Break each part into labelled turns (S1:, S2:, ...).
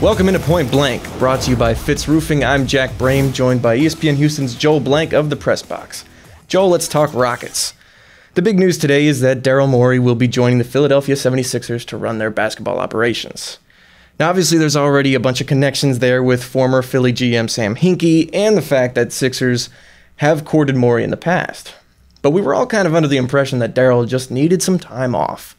S1: Welcome into Point Blank, brought to you by Fitz Roofing. I'm Jack Brame, joined by ESPN Houston's Joel Blank of the Press Box. Joel, let's talk Rockets. The big news today is that Daryl Morey will be joining the Philadelphia 76ers to run their basketball operations. Now, obviously, there's already a bunch of connections there with former Philly GM Sam Hinkie and the fact that Sixers have courted Morey in the past. But we were all kind of under the impression that Daryl just needed some time off.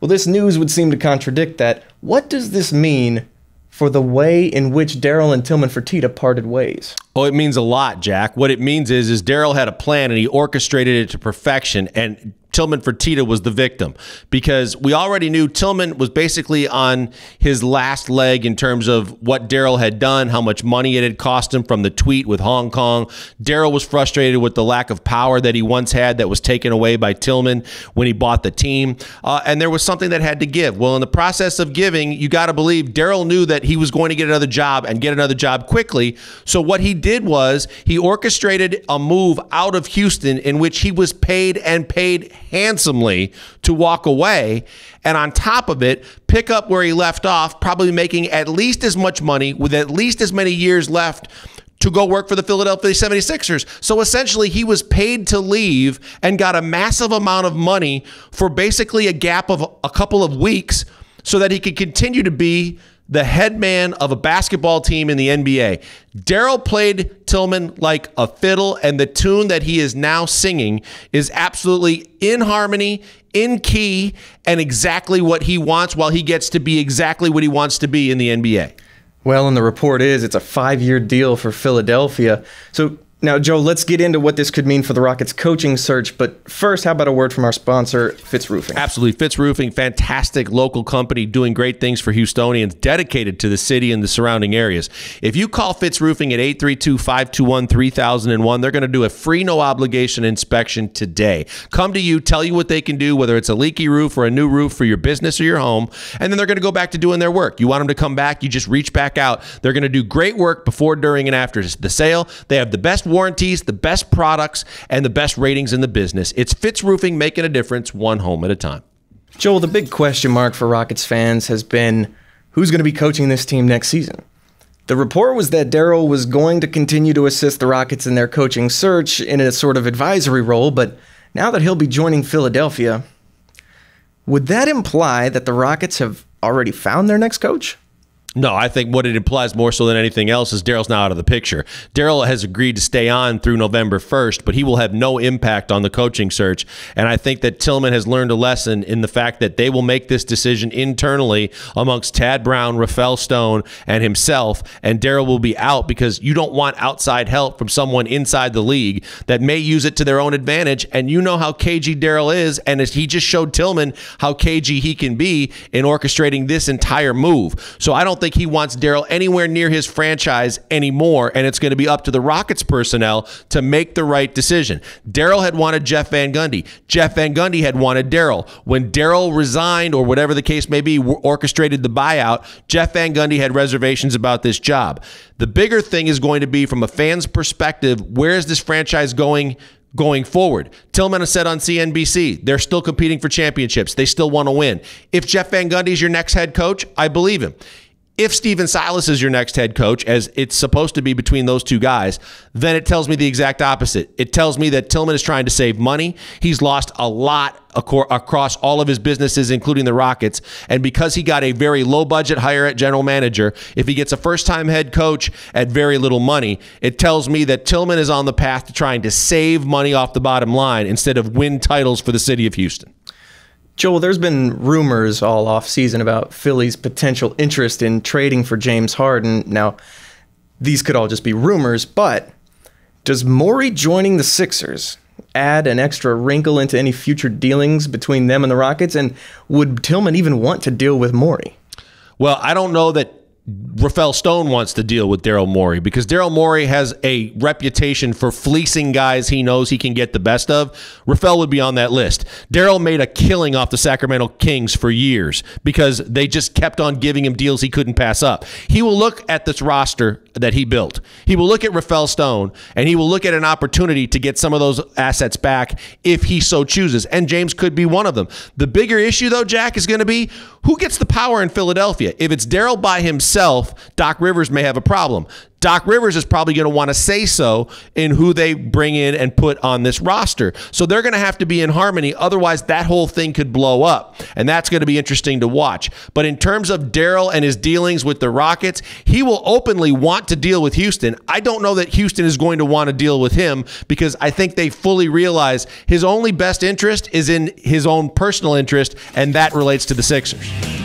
S1: Well, this news would seem to contradict that. What does this mean for the way in which Daryl and Tillman Fertitta parted ways?
S2: Oh, it means a lot, Jack. What it means is Daryl had a plan and he orchestrated it to perfection, and Tillman Fertitta was the victim, because we already knew Tillman was basically on his last leg in terms of what Daryl had done, how much money it had cost him from the tweet with Hong Kong. Daryl was frustrated with the lack of power that he once had that was taken away by Tillman when he bought the team. And there was something that had to give. Well, in the process of giving, you got to believe Daryl knew that he was going to get another job and get another job quickly. So what he did was he orchestrated a move out of Houston in which he was paid and paid handsomely to walk away, and on top of it, pick up where he left off, probably making at least as much money with at least as many years left to go work for the Philadelphia 76ers. So essentially, he was paid to leave and got a massive amount of money for basically a gap of a couple of weeks so that he could continue to be the head man of a basketball team in the NBA. Daryl played Tillman like a fiddle, and the tune that he is now singing is absolutely in harmony, in key, and exactly what he wants, while he gets to be exactly what he wants to be in the NBA.
S1: Well, and the report is it's a 5-year deal for Philadelphia. So now, Joe, let's get into what this could mean for the Rockets coaching search. But first, how about a word from our sponsor, Fitz Roofing?
S2: Absolutely. Fitz Roofing, fantastic local company doing great things for Houstonians, dedicated to the city and the surrounding areas. If you call Fitz Roofing at 832-521-3001, they're going to do a free, no-obligation inspection today. Come to you, tell you what they can do, whether it's a leaky roof or a new roof for your business or your home, and then they're going to go back to doing their work. You want them to come back, you just reach back out. They're going to do great work before, during, and after the sale. They have the best warranties, the best products, and the best ratings in the business. It's Fitz Roofing, making a difference one home at a time.
S1: Joel, the big question mark for Rockets fans has been who's going to be coaching this team next season. The report was that Daryl was going to continue to assist the Rockets in their coaching search in a sort of advisory role, but now that he'll be joining Philadelphia, would that imply that the Rockets have already found their next coach?
S2: No, I think what it implies more so than anything else is Daryl's now out of the picture. Daryl has agreed to stay on through November 1st, but he will have no impact on the coaching search. And I think that Tillman has learned a lesson in the fact that they will make this decision internally amongst Tad Brown, Rafael Stone, and himself, and Daryl will be out because you don't want outside help from someone inside the league that may use it to their own advantage. And you know how cagey Daryl is, and he just showed Tillman how cagey he can be in orchestrating this entire move. So I don't think he wants Daryl anywhere near his franchise anymore, and it's going to be up to the Rockets personnel to make the right decision. Daryl had wanted Jeff Van Gundy. Jeff Van Gundy had wanted Daryl. When Daryl resigned, or whatever the case may be, orchestrated the buyout, Jeff Van Gundy had reservations about this job. The bigger thing is going to be, from a fan's perspective, where is this franchise going forward? Tillman has said on CNBC, they're still competing for championships. They still want to win. If Jeff Van Gundy is your next head coach, I believe him. If Stephen Silas is your next head coach, as it's supposed to be between those two guys, then it tells me the exact opposite. It tells me that Tillman is trying to save money. He's lost a lot across all of his businesses, including the Rockets. And because he got a very low-budget hire at general manager, if he gets a first-time head coach at very little money, it tells me that Tillman is on the path to trying to save money off the bottom line instead of win titles for the city of Houston.
S1: Joel, there's been rumors all offseason about Philly's potential interest in trading for James Harden. Now, these could all just be rumors, but does Morey joining the Sixers add an extra wrinkle into any future dealings between them and the Rockets? And would Tillman even want to deal with Morey?
S2: Well, I don't know that Rafael Stone wants to deal with Daryl Morey, because Daryl Morey has a reputation for fleecing guys he knows he can get the best of. Rafael would be on that list. Daryl made a killing off the Sacramento Kings for years because they just kept on giving him deals he couldn't pass up. He will look at this roster that he built. He will look at Rafael Stone, and he will look at an opportunity to get some of those assets back if he so chooses, and James could be one of them. The bigger issue, though, Jack, is going to be who gets the power in Philadelphia. If it's Daryl by himself, himself, Doc Rivers may have a problem. Doc Rivers is probably going to want to say so in who they bring in and put on this roster. So they're going to have to be in harmony. Otherwise, that whole thing could blow up. And that's going to be interesting to watch. But in terms of Daryl and his dealings with the Rockets, he will openly want to deal with Houston. I don't know that Houston is going to want to deal with him because I think they fully realize his only best interest is in his own personal interest, and that relates to the Sixers.